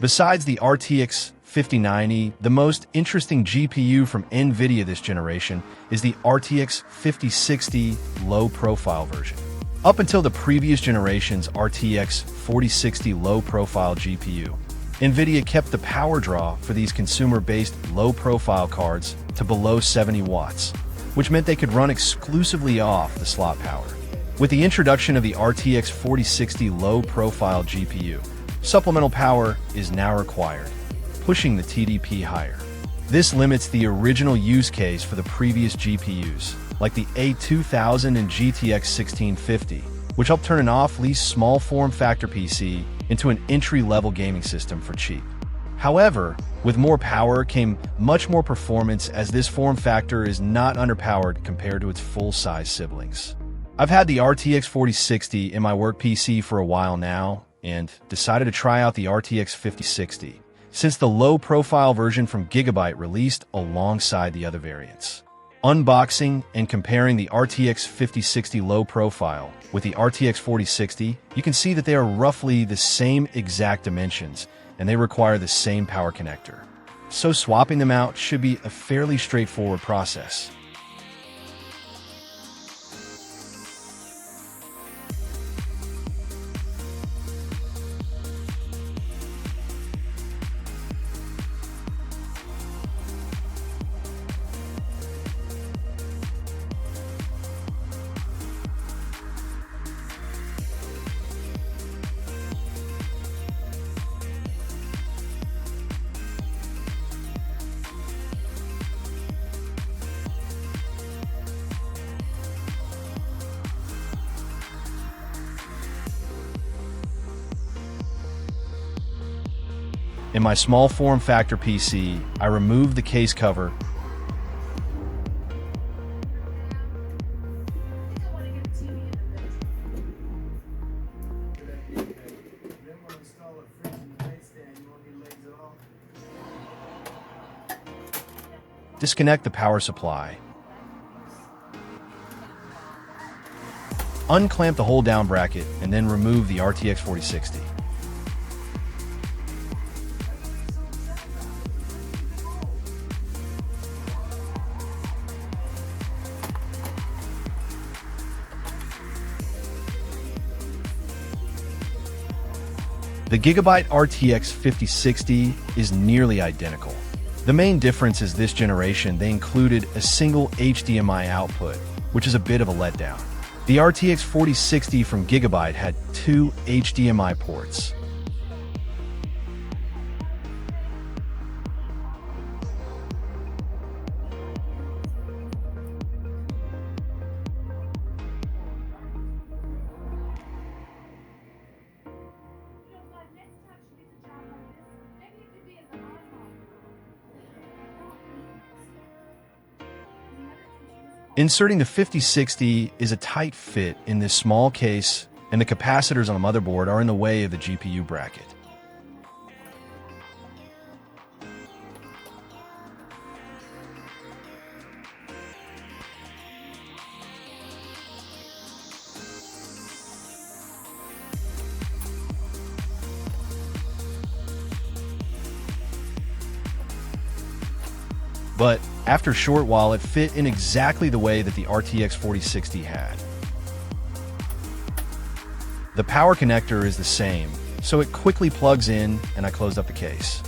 Besides the RTX 5090, the most interesting GPU from NVIDIA this generation is the RTX 5060 low-profile version. Up until the previous generation's RTX 4060 low-profile GPU, NVIDIA kept the power draw for these consumer-based low-profile cards to below 70 watts, which meant they could run exclusively off the slot power. With the introduction of the RTX 4060 low-profile GPU, supplemental power is now required, pushing the TDP higher. This limits the original use case for the previous GPUs, like the A2000 and GTX 1650, which helped turn an off-lease small form factor PC into an entry-level gaming system for cheap. However, with more power came much more performance, as this form factor is not underpowered compared to its full-size siblings. I've had the RTX 4060 in my work PC for a while now, and decided to try out the RTX 5060, since the low-profile version from Gigabyte released alongside the other variants. Unboxing and comparing the RTX 5060 low-profile with the RTX 4060, you can see that they are roughly the same exact dimensions, and they require the same power connector. So swapping them out should be a fairly straightforward process. In my small form factor PC, I removed the case cover disconnect the power supply, unclamp the hold-down bracket, and then remove the RTX 4060. The Gigabyte RTX 5060 is nearly identical. The main difference is this generation they included a single HDMI output, which is a bit of a letdown. The RTX 4060 from Gigabyte had 2 HDMI ports. Inserting the 5060 is a tight fit in this small case, and the capacitors on the motherboard are in the way of the GPU bracket. But after a short while, it fit in exactly the way that the RTX 4060 had. The power connector is the same, so it quickly plugs in, and I closed up the case.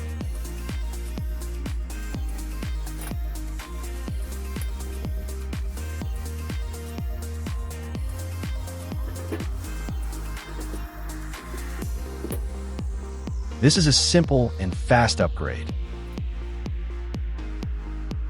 This is a simple and fast upgrade.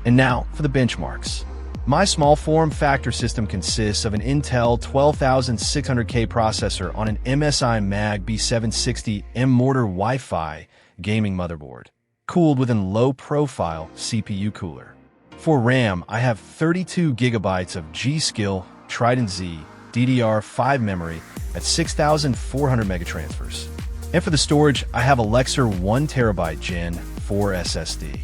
And now for the benchmarks. My small form factor system consists of an Intel 12600K processor on an MSI Mag B760M Mortar Wi-Fi gaming motherboard, cooled with a low-profile CPU cooler. For RAM, I have 32 gigabytes of G-Skill Trident Z DDR5 memory at 6,400 megatransfers. And for the storage, I have a Lexer 1TB Gen 4 SSD.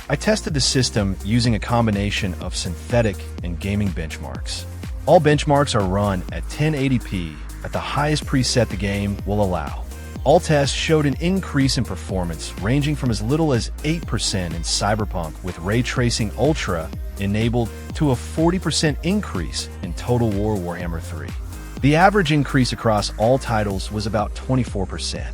I tested the system using a combination of synthetic and gaming benchmarks. All benchmarks are run at 1080p at the highest preset the game will allow. All tests showed an increase in performance ranging from as little as 8% in Cyberpunk with Ray Tracing Ultra enabled to a 40% increase in Total War Warhammer 3. The average increase across all titles was about 24%.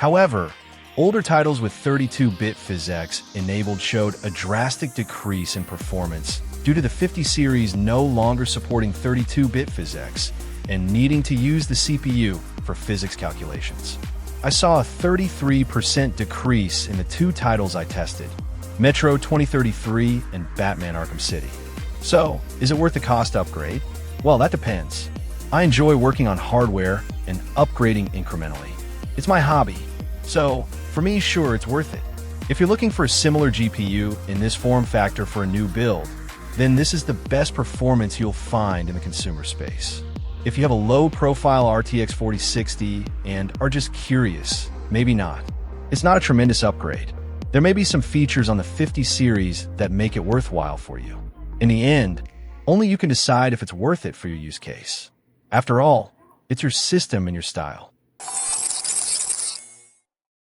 However, older titles with 32-bit physics enabled showed a drastic decrease in performance due to the 50 series no longer supporting 32-bit physics and needing to use the CPU for physics calculations. I saw a 33% decrease in the two titles I tested, Metro 2033 and Batman Arkham City. So, is it worth the cost upgrade? Well, that depends. I enjoy working on hardware and upgrading incrementally. It's my hobby. So, for me, sure, it's worth it. If you're looking for a similar GPU in this form factor for a new build, then this is the best performance you'll find in the consumer space. If you have a low-profile RTX 4060 and are just curious, maybe not. It's not a tremendous upgrade. There may be some features on the 50 series that make it worthwhile for you. In the end, only you can decide if it's worth it for your use case. After all, it's your system and your style.